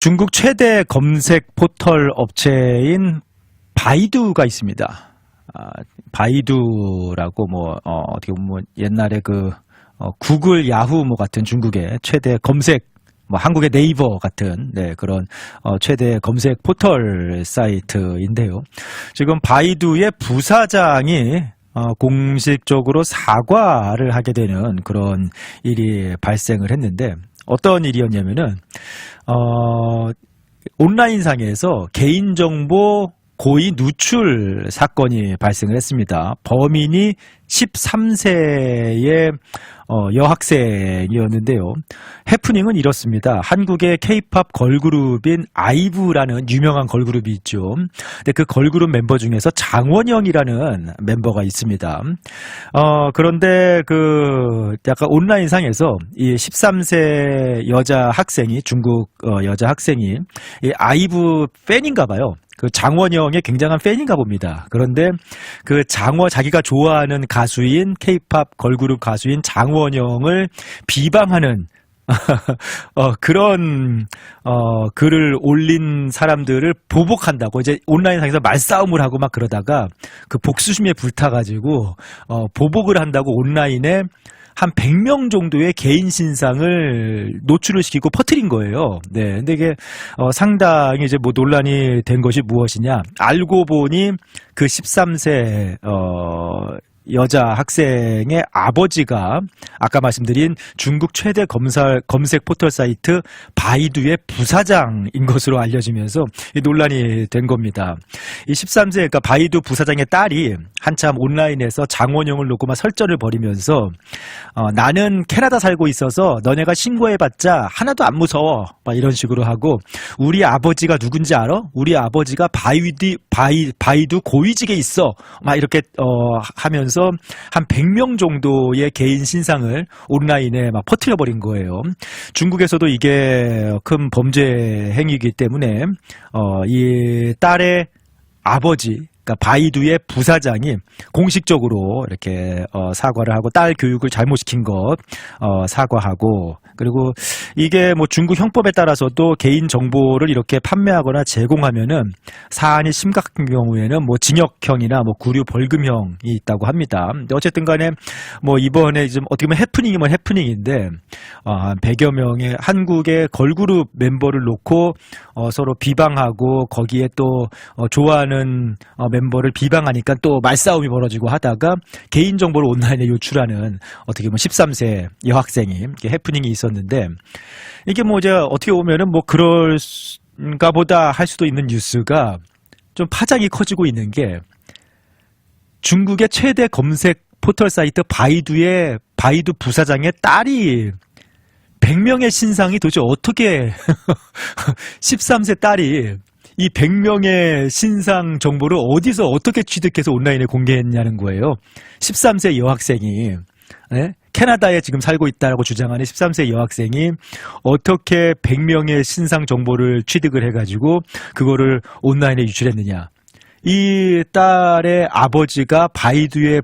중국 최대 검색 포털 업체인 바이두가 있습니다. 바이두라고 어떻게 보면 옛날에 구글, 야후 같은 중국의 최대 검색, 한국의 네이버 같은 그런 최대 검색 포털 사이트인데요. 지금 바이두의 부사장이 공식적으로 사과를 하게 되는 그런 일이 발생을 했는데, 어떤 일이었냐면은 온라인상에서 개인정보 고의 누출 사건이 발생을 했습니다. 범인이 13세의 여학생이었는데요. 해프닝은 이렇습니다. 한국의 K-팝 걸그룹인 아이브라는 유명한 걸그룹이 있죠. 근데 그 걸그룹 멤버 중에서 장원영이라는 멤버가 있습니다. 그런데 약간 온라인상에서 이 13세 여자 학생이, 중국 여자 학생이 이 아이브 팬인가 봐요. 그 장원영의 굉장한 팬인가 봅니다. 그런데 자기가 좋아하는 가수인 K-팝 걸그룹 가수인 장원영을 비방하는 그런 글을 올린 사람들을 보복한다고, 이제 온라인상에서 말싸움을 하고 막 그러다가 그 복수심에 불타가지고 보복을 한다고 온라인에 한 100명 정도의 개인 신상을 노출을 시키고 퍼뜨린 거예요. 네. 근데 이게 상당히 이제 논란이 된 것이 무엇이냐? 알고 보니 그 13세 여자 학생의 아버지가 아까 말씀드린 중국 최대 검색 포털 사이트 바이두의 부사장인 것으로 알려지면서 논란이 된 겁니다. 이 13세, 그러니까 바이두 부사장의 딸이 한참 온라인에서 장원영을 놓고 막 설전을 벌이면서 나는 캐나다 살고 있어서 너네가 신고해봤자 하나도 안 무서워, 막 이런 식으로 하고, 우리 아버지가 누군지 알아? 우리 아버지가 바이두 고위직에 있어, 막 이렇게 하면서 한 100명 정도의 개인 신상을 온라인에 막 퍼뜨려버린 거예요. 중국에서도 이게 큰 범죄 행위이기 때문에 이 딸의 아버지, 그러니까 바이두의 부사장이 공식적으로 이렇게 사과를 하고, 딸 교육을 잘못시킨 것 사과하고, 그리고 이게 중국 형법에 따라서도 개인 정보를 이렇게 판매하거나 제공하면은 사안이 심각한 경우에는 징역형이나 구류 벌금형이 있다고 합니다. 근데 어쨌든 간에 이번에 좀 어떻게 보면 해프닝이면 해프닝인데, 100여 명의 한국의 걸그룹 멤버를 놓고 서로 비방하고, 거기에 또 좋아하는 멤버를 비방하니까 또 말싸움이 벌어지고 하다가 개인정보를 온라인에 유출하는, 어떻게 보면 13세 여학생이 해프닝이 있었는데, 이게 이제 어떻게 보면은 그럴까 보다 할 수도 있는 뉴스가 좀 파장이 커지고 있는 게, 중국의 최대 검색 포털 사이트 바이두 부사장의 딸이 100명의 신상이 도대체 어떻게 13세 딸이 이 100명의 신상 정보를 어디서 어떻게 취득해서 온라인에 공개했냐는 거예요. 13세 여학생이, 캐나다에 지금 살고 있다고 주장하는 13세 여학생이 어떻게 100명의 신상 정보를 취득을 해가지고 그거를 온라인에 유출했느냐. 이 딸의 아버지가 바이두의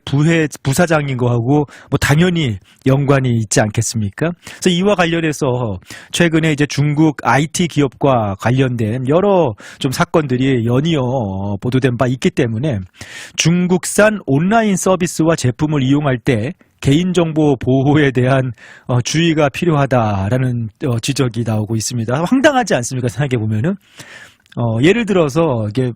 부사장인 거하고 당연히 연관이 있지 않겠습니까? 그래서 이와 관련해서 최근에 이제 중국 IT 기업과 관련된 여러 좀 사건들이 연이어 보도된 바 있기 때문에, 중국산 온라인 서비스와 제품을 이용할 때 개인정보 보호에 대한 주의가 필요하다라는 지적이 나오고 있습니다. 황당하지 않습니까? 생각해보면은. 예를 들어서 이게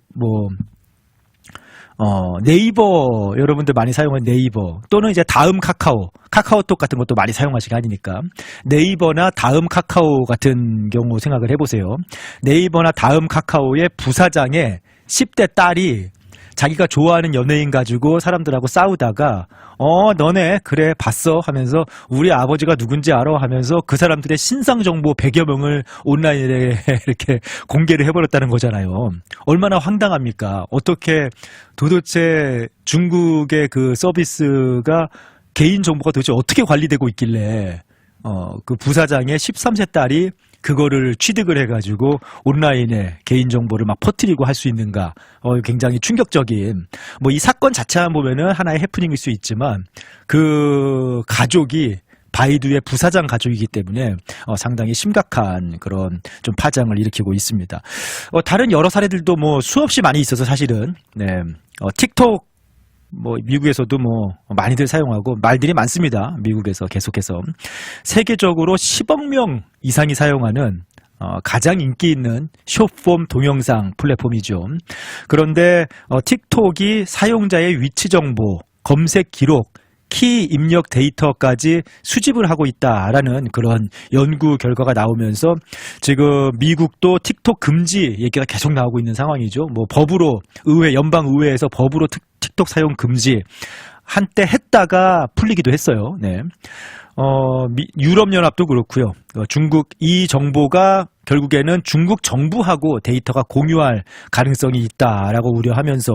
네이버, 여러분들 많이 사용하는 네이버, 또는 이제 다음 카카오톡 같은 것도 많이 사용하실 거 아니니까, 네이버나 다음 카카오 같은 경우 생각을 해보세요. 네이버나 다음 카카오의 부사장의 10대 딸이 자기가 좋아하는 연예인 가지고 사람들하고 싸우다가 너네 그래 봤어 하면서 우리 아버지가 누군지 알아 하면서 그 사람들의 신상 정보 100여 명을 온라인에 이렇게 공개를 해버렸다는 거잖아요. 얼마나 황당합니까? 어떻게 도대체 중국의 그 서비스가, 개인 정보가 도대체 어떻게 관리되고 있길래 그 부사장의 13세 딸이 그거를 취득을 해가지고 온라인에 개인정보를 막 퍼뜨리고 할 수 있는가. 굉장히 충격적인, 이 사건 자체만 보면은 하나의 해프닝일 수 있지만, 그 가족이 바이두의 부사장 가족이기 때문에 상당히 심각한 그런 좀 파장을 일으키고 있습니다. 다른 여러 사례들도 뭐 수없이 많이 있어서 사실은 네. 틱톡 뭐 미국에서도 뭐 많이들 사용하고 말들이 많습니다. 미국에서 계속해서 세계적으로 10억 명 이상이 사용하는 가장 인기 있는 숏폼 동영상 플랫폼이죠. 그런데 틱톡이 사용자의 위치 정보, 검색 기록, 키 입력 데이터까지 수집을 하고 있다라는 그런 연구 결과가 나오면서 지금 미국도 틱톡 금지 얘기가 계속 나오고 있는 상황이죠. 뭐 법으로 연방 의회에서 법으로 틱톡 사용 금지 한때 했다가 풀리기도 했어요. 네. 유럽연합도 그렇고요. 중국 이 정보가 결국에는 중국 정부하고 데이터가 공유할 가능성이 있다라고 우려하면서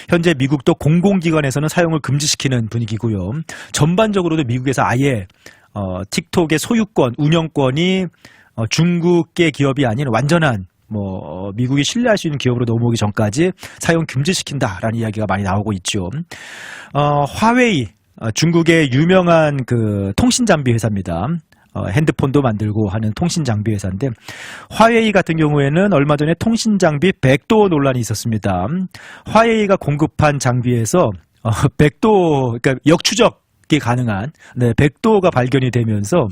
현재 미국도 공공기관에서는 사용을 금지시키는 분위기고요. 전반적으로도 미국에서 아예 틱톡의 소유권, 운영권이 중국계 기업이 아닌 완전한 미국이 신뢰할 수 있는 기업으로 넘어오기 전까지 사용 금지시킨다라는 이야기가 많이 나오고 있죠. 화웨이 중국의 유명한 그 통신 장비 회사입니다. 핸드폰도 만들고 하는 통신 장비 회사인데 화웨이 같은 경우에는 얼마 전에 통신 장비 백도어 논란이 있었습니다. 화웨이가 공급한 장비에서 백도어 그러니까 역추적이 가능한 백도어가 발견이 되면서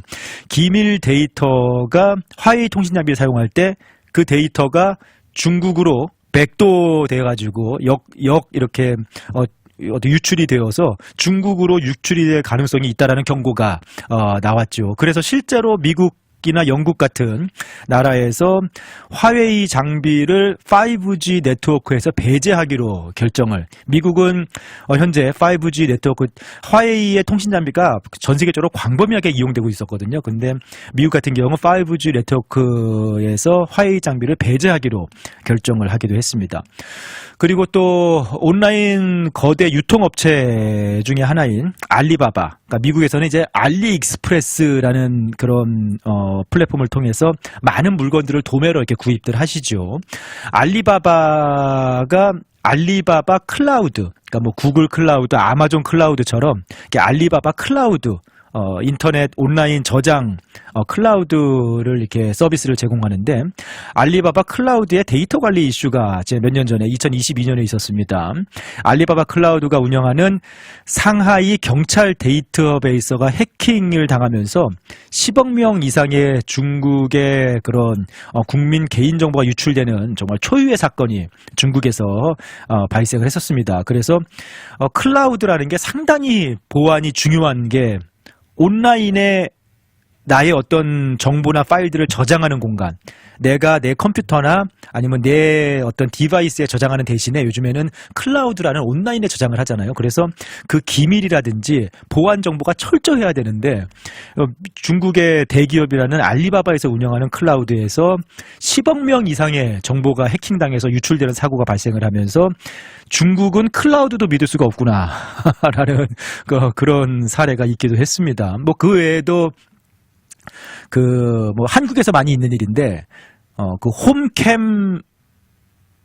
기밀 데이터가 화웨이 통신 장비를 사용할 때 그 데이터가 중국으로 백도어 돼가지고 이렇게 유출이 되어서 중국으로 유출이 될 가능성이 있다라는 경고가 나왔죠. 그래서 실제로 미국이나 영국 같은 나라에서 화웨이 장비를 5G 네트워크에서 배제하기로 결정을. 미국은 현재 5G 네트워크 화웨이의 통신 장비가 전 세계적으로 광범위하게 이용되고 있었거든요. 근데 미국 같은 경우는 5G 네트워크에서 화웨이 장비를 배제하기로 결정을 하기도 했습니다. 그리고 또 온라인 거대 유통업체 중에 하나인 알리바바, 그러니까 미국에서는 이제 알리익스프레스라는 그런 플랫폼을 통해서 많은 물건들을 도매로 이렇게 구입들 하시죠. 알리바바가 알리바바 클라우드, 그러니까 뭐 구글 클라우드, 아마존 클라우드처럼 이렇게 알리바바 클라우드 인터넷 온라인 저장 클라우드를 이렇게 서비스를 제공하는데 알리바바 클라우드의 데이터 관리 이슈가 몇 년 전에 2022년에 있었습니다. 알리바바 클라우드가 운영하는 상하이 경찰 데이터베이스가 해킹을 당하면서 10억 명 이상의 중국의 그런 국민 개인정보가 유출되는 정말 초유의 사건이 중국에서 발생을 했었습니다. 그래서 클라우드라는 게 상당히 보안이 중요한 게 온라인에 나의 어떤 정보나 파일들을 저장하는 공간, 내가 내 컴퓨터나 아니면 내 어떤 디바이스에 저장하는 대신에 요즘에는 클라우드라는 온라인에 저장을 하잖아요. 그래서 그 기밀이라든지 보안 정보가 철저해야 되는데 중국의 대기업이라는 알리바바에서 운영하는 클라우드에서 10억 명 이상의 정보가 해킹당해서 유출되는 사고가 발생을 하면서 중국은 클라우드도 믿을 수가 없구나 라는 그런 사례가 있기도 했습니다. 그 외에도 한국에서 많이 있는 일인데, 홈캠,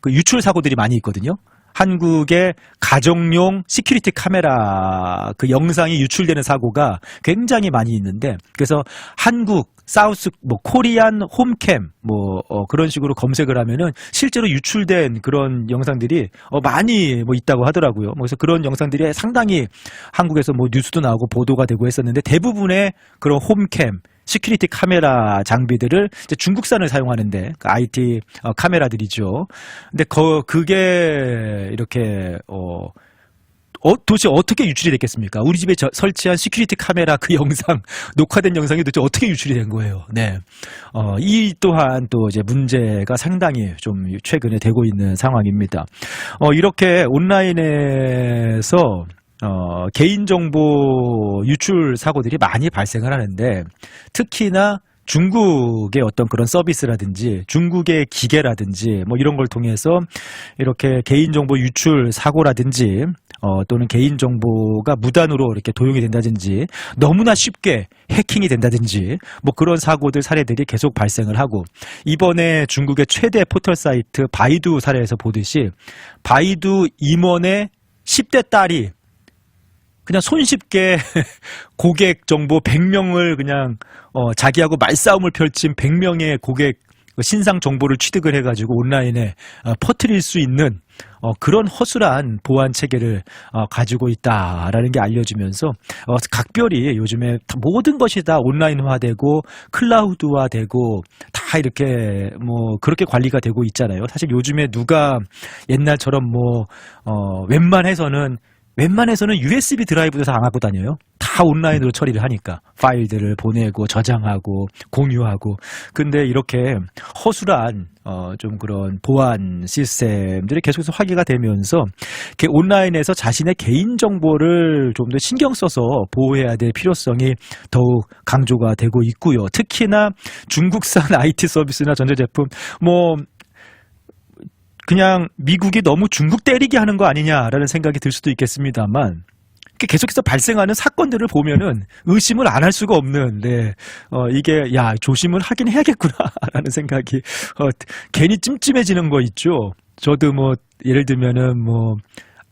유출 사고들이 많이 있거든요. 한국의 가정용 시큐리티 카메라 영상이 유출되는 사고가 굉장히 많이 있는데, 그래서 한국, 사우스, 코리안 홈캠, 그런 식으로 검색을 하면은 실제로 유출된 그런 영상들이 많이 있다고 하더라고요. 그래서 그런 영상들이 상당히 한국에서 뉴스도 나오고 보도가 되고 했었는데 대부분의 그런 홈캠, 시큐리티 카메라 장비들을 이제 중국산을 사용하는데 IT 카메라들이죠. 근데 그게 이렇게 도대체 어떻게 유출이 됐겠습니까? 우리 집에 설치한 시큐리티 카메라 그 영상 녹화된 영상이 도대체 어떻게 유출이 된 거예요? 네, 이 또한 또 이제 문제가 상당히 좀 최근에 되고 있는 상황입니다. 이렇게 온라인에서 개인정보 유출 사고들이 많이 발생을 하는데 특히나 중국의 어떤 그런 서비스라든지 중국의 기계라든지 이런 걸 통해서 이렇게 개인정보 유출 사고라든지 또는 개인정보가 무단으로 이렇게 도용이 된다든지 너무나 쉽게 해킹이 된다든지 그런 사고들 사례들이 계속 발생을 하고 이번에 중국의 최대 포털 사이트 바이두 사례에서 보듯이 바이두 임원의 10대 딸이 그냥 손쉽게 고객 정보 100명을 그냥 자기하고 말싸움을 펼친 100명의 고객 신상 정보를 취득을 해가지고 온라인에 퍼뜨릴 수 있는 그런 허술한 보안 체계를 가지고 있다라는 게 알려지면서 각별히 요즘에 모든 것이 다 온라인화되고 클라우드화되고 다 이렇게 뭐 그렇게 관리가 되고 있잖아요. 사실 요즘에 누가 옛날처럼 뭐 웬만해서는 USB 드라이브에서 안 하고 다녀요. 다 온라인으로 처리를 하니까 파일들을 보내고 저장하고 공유하고. 근데 이렇게 허술한 좀 그런 보안 시스템들이 계속해서 화기가 되면서 이렇게 온라인에서 자신의 개인 정보를 좀 더 신경 써서 보호해야 될 필요성이 더욱 강조가 되고 있고요. 특히나 중국산 IT 서비스나 전자제품 뭐 그냥 미국이 너무 중국 때리게 하는 거 아니냐라는 생각이 들 수도 있겠습니다만 계속해서 발생하는 사건들을 보면은 의심을 안 할 수가 없는, 이게, 조심을 하긴 해야겠구나라는 생각이, 괜히 찜찜해지는 거 있죠. 저도 뭐, 예를 들면은 뭐,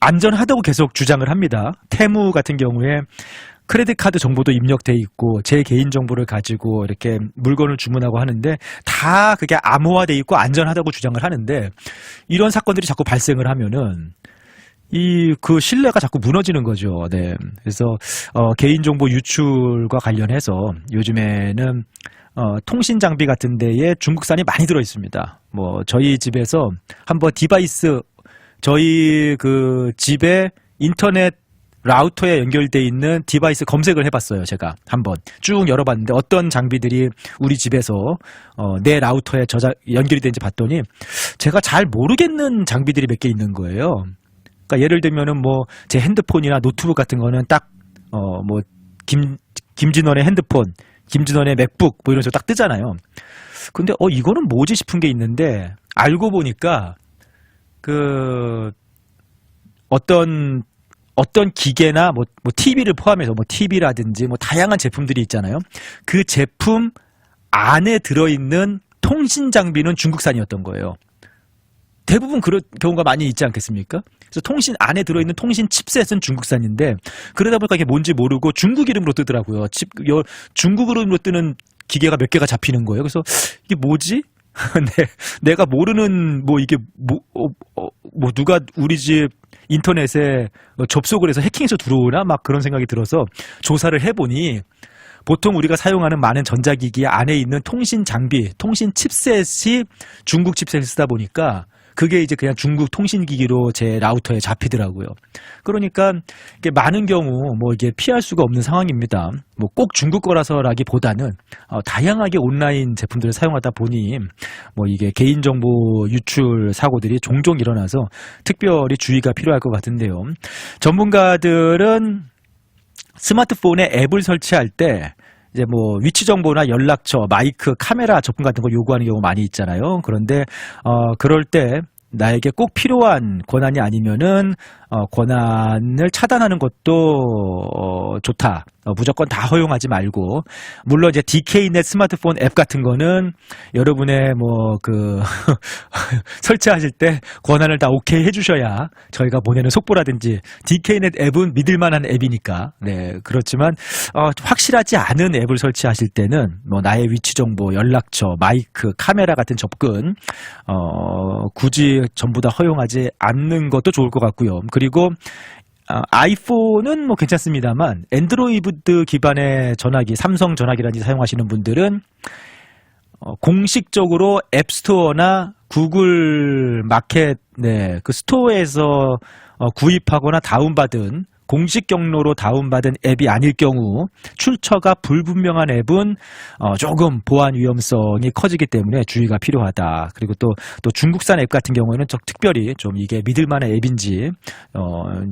안전하다고 계속 주장을 합니다. 테무 같은 경우에 크레딧 카드 정보도 입력돼 있고 제 개인 정보를 가지고 이렇게 물건을 주문하고 하는데 다 그게 암호화돼 있고 안전하다고 주장을 하는데 이런 사건들이 자꾸 발생을 하면은 그 신뢰가 자꾸 무너지는 거죠. 네. 그래서 개인정보 유출과 관련해서 요즘에는 통신 장비 같은 데에 중국산이 많이 들어 있습니다. 뭐 저희 집에서 한번 저희 그 집에 인터넷 라우터에 연결돼 있는 디바이스 검색을 해봤어요. 제가 한번 쭉 열어봤는데 어떤 장비들이 우리 집에서 내 라우터에 연결이 되는지 봤더니 제가 잘 모르겠는 장비들이 몇 개 있는 거예요. 그러니까 예를 들면은 뭐 제 핸드폰이나 노트북 같은 거는 딱 뭐 김진원의 핸드폰, 김진원의 맥북 뭐 이런 식으로 딱 뜨잖아요. 근데 이거는 뭐지 싶은 게 있는데 알고 보니까 그 어떤 기계나 뭐 TV를 포함해서 뭐 TV라든지 뭐 다양한 제품들이 있잖아요. 그 제품 안에 들어있는 통신 장비는 중국산이었던 거예요. 대부분 그런 경우가 많이 있지 않겠습니까? 그래서 통신 안에 들어있는 통신 칩셋은 중국산인데 그러다 보니까 이게 뭔지 모르고 중국 이름으로 뜨더라고요. 중국 이름으로 뜨는 기계가 몇 개가 잡히는 거예요. 그래서 이게 뭐지? 내가 모르는 이게 누가 우리 집 인터넷에 접속을 해서 해킹해서 들어오나 막 그런 생각이 들어서 조사를 해보니 보통 우리가 사용하는 많은 전자기기 안에 있는 통신 장비, 통신 칩셋이 중국 칩셋을 쓰다 보니까 그게 이제 그냥 중국 통신기기로 제 라우터에 잡히더라고요. 그러니까 이게 많은 경우 이게 피할 수가 없는 상황입니다. 꼭 중국 거라서라기보다는 다양하게 온라인 제품들을 사용하다 보니 이게 개인정보 유출 사고들이 종종 일어나서 특별히 주의가 필요할 것 같은데요. 전문가들은 스마트폰에 앱을 설치할 때 이제 위치 정보나 연락처, 마이크, 카메라 접근 같은 걸 요구하는 경우 많이 있잖아요. 그런데 그럴 때 나에게 꼭 필요한 권한이 아니면은 권한을 차단하는 것도 좋다. 무조건 다 허용하지 말고, 물론 이제 DKnet 스마트폰 앱 같은 거는 여러분의 설치하실 때 권한을 다 오케이 해주셔야 저희가 보내는 속보라든지 DKnet 앱은 믿을만한 앱이니까. 네, 그렇지만 확실하지 않은 앱을 설치하실 때는 나의 위치 정보, 연락처, 마이크, 카메라 같은 접근 굳이 전부 다 허용하지 않는 것도 좋을 것 같고요. 그리고 아이폰은 괜찮습니다만 엔드로이드 기반의 전화기, 삼성 전화기라든지 사용하시는 분들은 공식적으로 앱스토어나 구글 마켓 그 스토어에서 구입하거나 다운받은 공식 경로로 다운받은 앱이 아닐 경우 출처가 불분명한 앱은 조금 보안 위험성이 커지기 때문에 주의가 필요하다. 그리고 또 중국산 앱 같은 경우에는 특별히 좀 이게 믿을만한 앱인지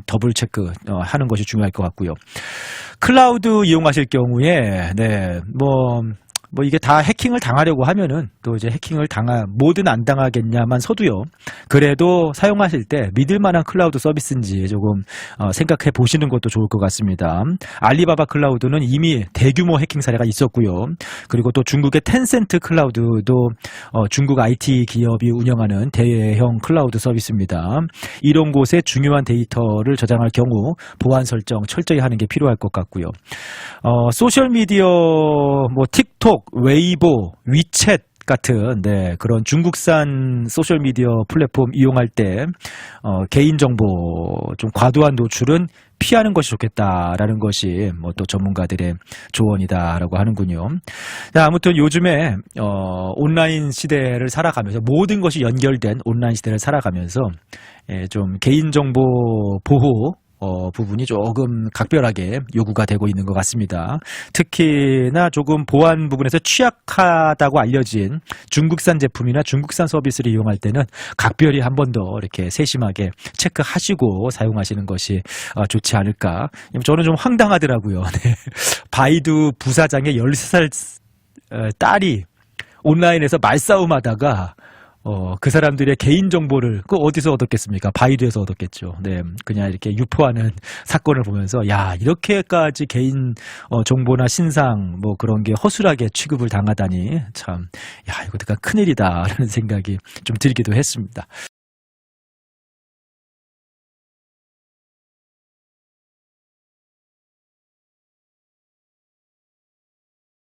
더블 체크 하는 것이 중요할 것 같고요. 클라우드 이용하실 경우에 뭐 이게 다 해킹을 당하려고 하면은 또 이제 뭐든 안 당하겠냐만 서도요. 그래도 사용하실 때 믿을 만한 클라우드 서비스인지 조금 생각해 보시는 것도 좋을 것 같습니다. 알리바바 클라우드는 이미 대규모 해킹 사례가 있었고요. 그리고 또 중국의 텐센트 클라우드도 중국 IT 기업이 운영하는 대형 클라우드 서비스입니다. 이런 곳에 중요한 데이터를 저장할 경우 보안 설정 철저히 하는 게 필요할 것 같고요. 소셜미디어 뭐 틱톡, 웨이보, 위챗 같은 그런 중국산 소셜미디어 플랫폼 이용할 때 개인정보 좀 과도한 노출은 피하는 것이 좋겠다라는 것이 뭐 또 전문가들의 조언이다라고 하는군요. 자, 아무튼 요즘에 온라인 시대를 살아가면서 모든 것이 연결된 온라인 시대를 살아가면서 좀 개인정보 보호 부분이 조금 각별하게 요구가 되고 있는 것 같습니다. 특히나 조금 보안 부분에서 취약하다고 알려진 중국산 제품이나 중국산 서비스를 이용할 때는 각별히 한 번 더 이렇게 세심하게 체크하시고 사용하시는 것이 좋지 않을까. 저는 좀 황당하더라고요. 네. 바이두 부사장의 13살 딸이 온라인에서 말싸움하다가 그 사람들의 개인정보를 어디서 얻었겠습니까? 바이두에서 얻었겠죠. 네. 그냥 이렇게 유포하는 사건을 보면서, 야, 이렇게까지 개인 정보나 신상 뭐 그런 게 허술하게 취급을 당하다니 참, 야, 이거 되게 큰일이다라는 생각이 좀 들기도 했습니다.